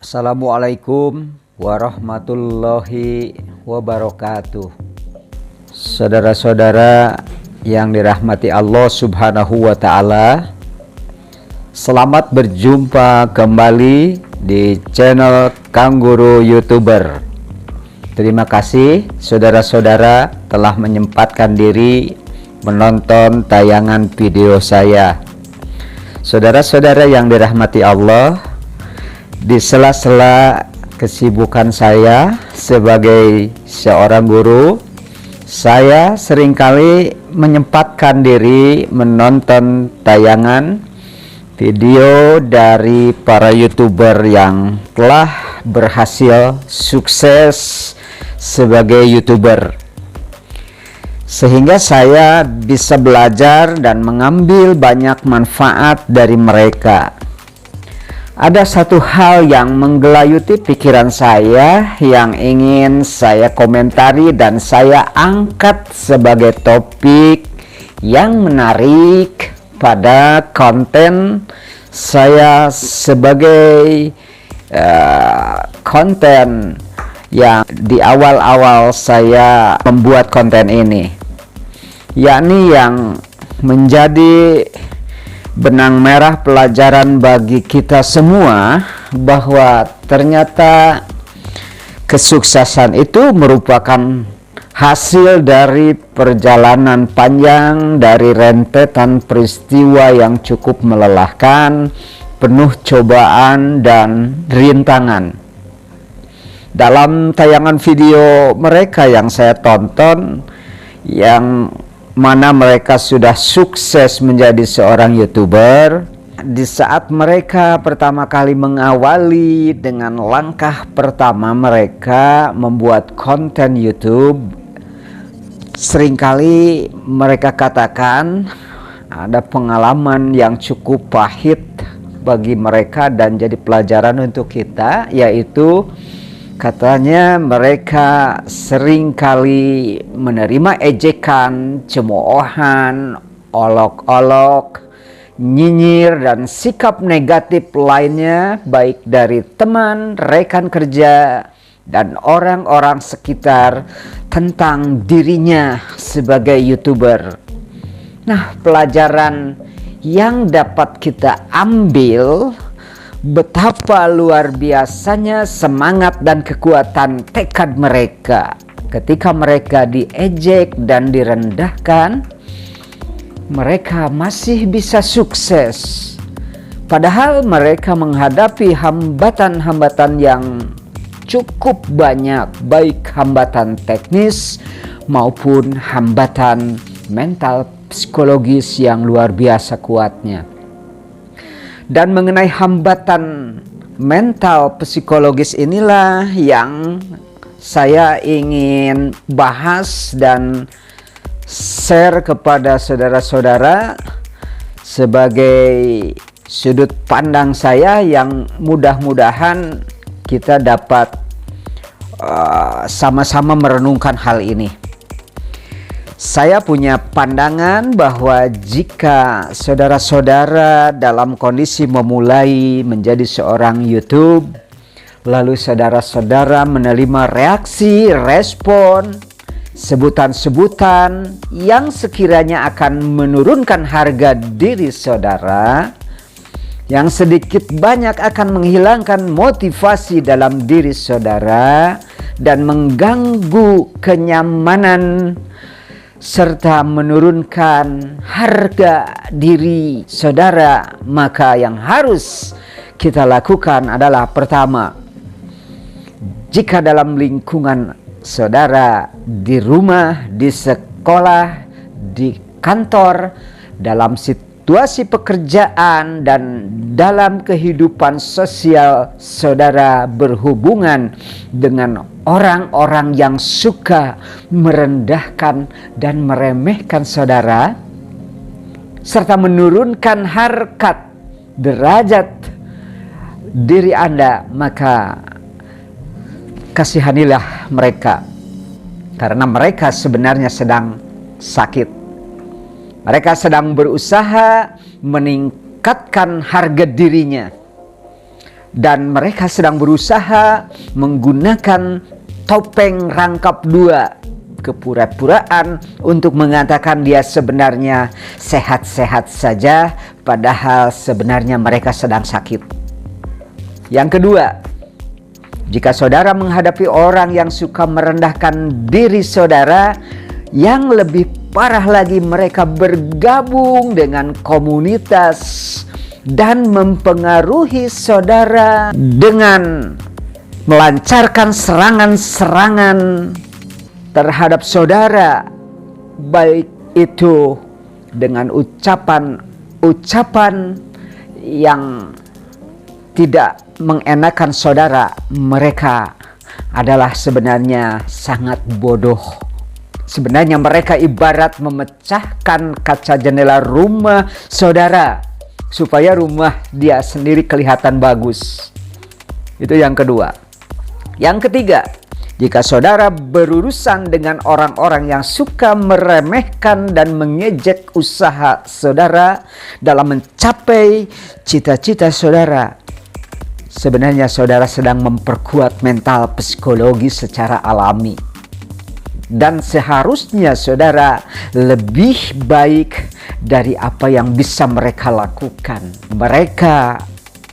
Assalamualaikum warahmatullahi wabarakatuh. Saudara-saudara yang dirahmati Allah Subhanahu wa Ta'ala, selamat berjumpa kembali di channel Kang Guru YouTuber. Terima kasih saudara-saudara telah menyempatkan diri menonton tayangan video saya. Saudara-saudara yang dirahmati Allah, di sela-sela kesibukan saya sebagai seorang guru, saya seringkali menyempatkan diri menonton tayangan video dari para YouTuber yang telah berhasil sukses sebagai YouTuber, sehingga saya bisa belajar dan mengambil banyak manfaat dari mereka. Ada satu hal yang menggelayuti pikiran saya yang ingin saya komentari dan saya angkat sebagai topik yang menarik pada konten saya sebagai konten yang di awal-awal saya membuat konten ini, yakni yang menjadi benang merah pelajaran bagi kita semua bahwa ternyata kesuksesan itu merupakan hasil dari perjalanan panjang, dari rentetan peristiwa yang cukup melelahkan, penuh cobaan dan rintangan. Dalam tayangan video mereka yang saya tonton, yang mana mereka sudah sukses menjadi seorang YouTuber, di saat mereka pertama kali mengawali dengan langkah pertama mereka membuat konten YouTube, seringkali mereka katakan ada pengalaman yang cukup pahit bagi mereka dan jadi pelajaran untuk kita, yaitu katanya mereka seringkali menerima ejekan, cemoohan, olok-olok, nyinyir, dan sikap negatif lainnya baik dari teman, rekan kerja, dan orang-orang sekitar tentang dirinya sebagai YouTuber. Nah, pelajaran yang dapat kita ambil, betapa luar biasanya semangat dan kekuatan tekad mereka ketika mereka diejek dan direndahkan, mereka masih bisa sukses. Padahal mereka menghadapi hambatan-hambatan yang cukup banyak, baik hambatan teknis maupun hambatan mental psikologis yang luar biasa kuatnya. Dan mengenai hambatan mental psikologis inilah yang saya ingin bahas dan share kepada saudara-saudara sebagai sudut pandang saya yang mudah-mudahan kita dapat sama-sama merenungkan hal ini. Saya punya pandangan bahwa jika saudara-saudara dalam kondisi memulai menjadi seorang YouTube, lalu saudara-saudara menerima reaksi, respon, sebutan-sebutan yang sekiranya akan menurunkan harga diri saudara, yang sedikit banyak akan menghilangkan motivasi dalam diri saudara dan mengganggu kenyamanan serta menurunkan harga diri saudara, maka yang harus kita lakukan adalah pertama, jika dalam lingkungan saudara, di rumah, di sekolah, di kantor, dalam situasi pekerjaan, dan dalam kehidupan sosial saudara berhubungan dengan orang-orang yang suka merendahkan dan meremehkan saudara, serta menurunkan harkat derajat diri Anda, maka kasihanilah mereka, karena mereka sebenarnya sedang sakit. Mereka sedang berusaha meningkatkan harga dirinya. dan mereka sedang berusaha menggunakan topeng rangkap dua, kepura-puraan untuk mengatakan dia sebenarnya sehat-sehat saja, padahal sebenarnya mereka sedang sakit. Yang kedua, jika saudara menghadapi orang yang suka merendahkan diri saudara, yang lebih parah lagi mereka bergabung dengan komunitas dan mempengaruhi saudara dengan melancarkan serangan-serangan terhadap saudara, baik itu dengan ucapan-ucapan yang tidak mengenakan saudara. Mereka adalah sebenarnya sangat bodoh. Sebenarnya mereka ibarat memecahkan kaca jendela rumah saudara supaya rumah dia sendiri kelihatan bagus. Itu yang kedua. Yang ketiga, jika saudara berurusan dengan orang-orang yang suka meremehkan dan mengejek usaha saudara dalam mencapai cita-cita saudara, sebenarnya saudara sedang memperkuat mental psikologi secara alami. Dan seharusnya saudara lebih baik dari apa yang bisa mereka lakukan. Mereka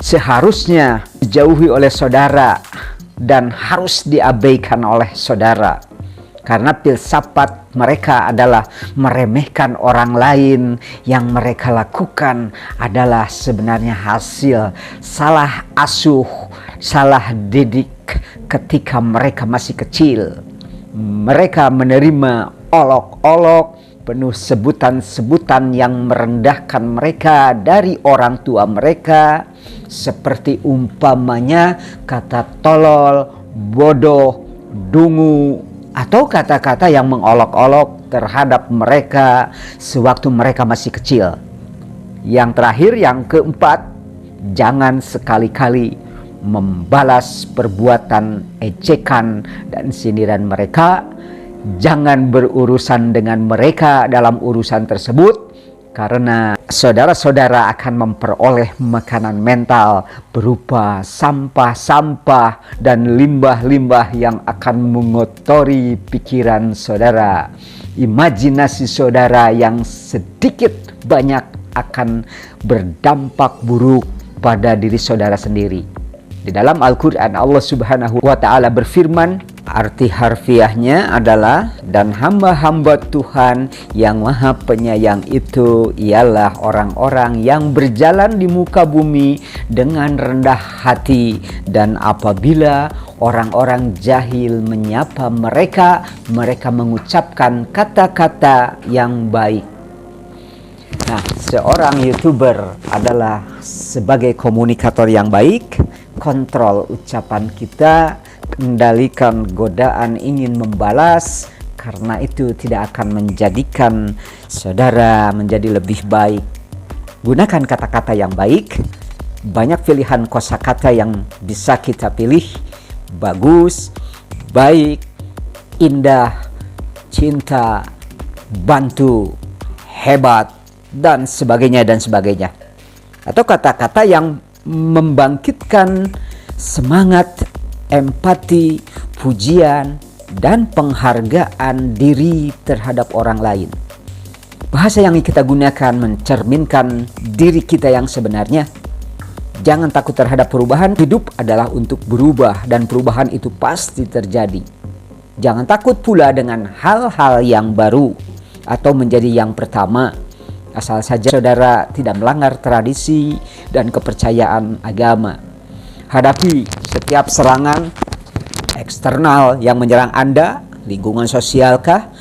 seharusnya dijauhi oleh saudara dan harus diabaikan oleh saudara. Karena filsafat mereka adalah meremehkan orang lain. Yang mereka lakukan adalah sebenarnya hasil salah asuh, salah didik ketika mereka masih kecil. Mereka menerima olok-olok penuh sebutan-sebutan yang merendahkan mereka dari orang tua mereka, seperti umpamanya kata tolol, bodoh, dungu, atau kata-kata yang mengolok-olok terhadap mereka sewaktu mereka masih kecil. Yang terakhir, yang keempat, jangan sekali-kali membalas perbuatan ejekan dan sindiran mereka. Jangan berurusan dengan mereka dalam urusan tersebut, karena saudara-saudara akan memperoleh makanan mental berupa sampah-sampah dan limbah-limbah yang akan mengotori pikiran saudara. Imajinasi saudara yang sedikit banyak akan berdampak buruk pada diri saudara sendiri. Di dalam Al-Quran Allah Subhanahu wa Ta'ala berfirman, arti harfiahnya adalah, dan hamba-hamba Tuhan yang Maha Penyayang itu ialah orang-orang yang berjalan di muka bumi dengan rendah hati, dan apabila orang-orang jahil menyapa mereka, mereka mengucapkan kata-kata yang baik. Nah, seorang YouTuber adalah sebagai komunikator yang baik. Kontrol ucapan kita, kendalikan godaan ingin membalas, karena itu tidak akan menjadikan saudara menjadi lebih baik. Gunakan kata-kata yang baik. Banyak pilihan kosakata yang bisa kita pilih. Bagus, baik, indah, cinta, bantu, hebat, dan sebagainya dan sebagainya. Atau kata-kata yang membangkitkan semangat, empati, pujian, dan penghargaan diri terhadap orang lain. Bahasa yang kita gunakan mencerminkan diri kita yang sebenarnya. Jangan takut terhadap perubahan. Hidup adalah untuk berubah, dan perubahan itu pasti terjadi. Jangan takut pula dengan hal-hal yang baru atau menjadi yang pertama, asal saja saudara tidak melanggar tradisi dan kepercayaan agama. Hadapi setiap serangan eksternal yang menyerang Anda, lingkungan sosialkah?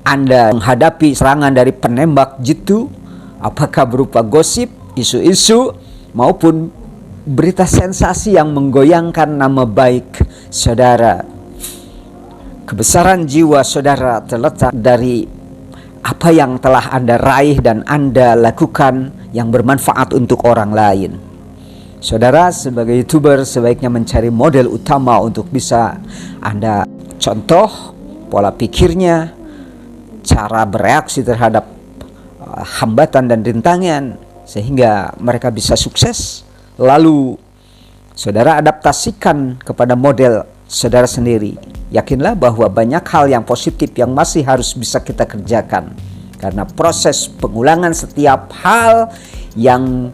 Anda menghadapi serangan dari penembak jitu, apakah berupa gosip, isu-isu, maupun berita sensasi yang menggoyangkan nama baik saudara. Kebesaran jiwa saudara terletak dari apa yang telah Anda raih dan Anda lakukan yang bermanfaat untuk orang lain. Saudara sebagai YouTuber sebaiknya mencari model utama untuk bisa Anda contoh pola pikirnya, cara bereaksi terhadap hambatan dan rintangan, sehingga mereka bisa sukses. Lalu saudara adaptasikan kepada model saudara sendiri. Yakinlah bahwa banyak hal yang positif yang masih harus bisa kita kerjakan. Karena proses pengulangan setiap hal yang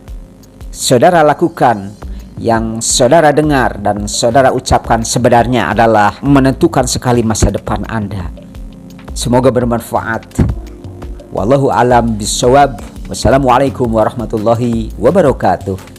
saudara lakukan, yang saudara dengar dan saudara ucapkan sebenarnya adalah menentukan sekali masa depan Anda. Semoga bermanfaat. Wallahu alam bisawab. Wassalamualaikum warahmatullahi wabarakatuh.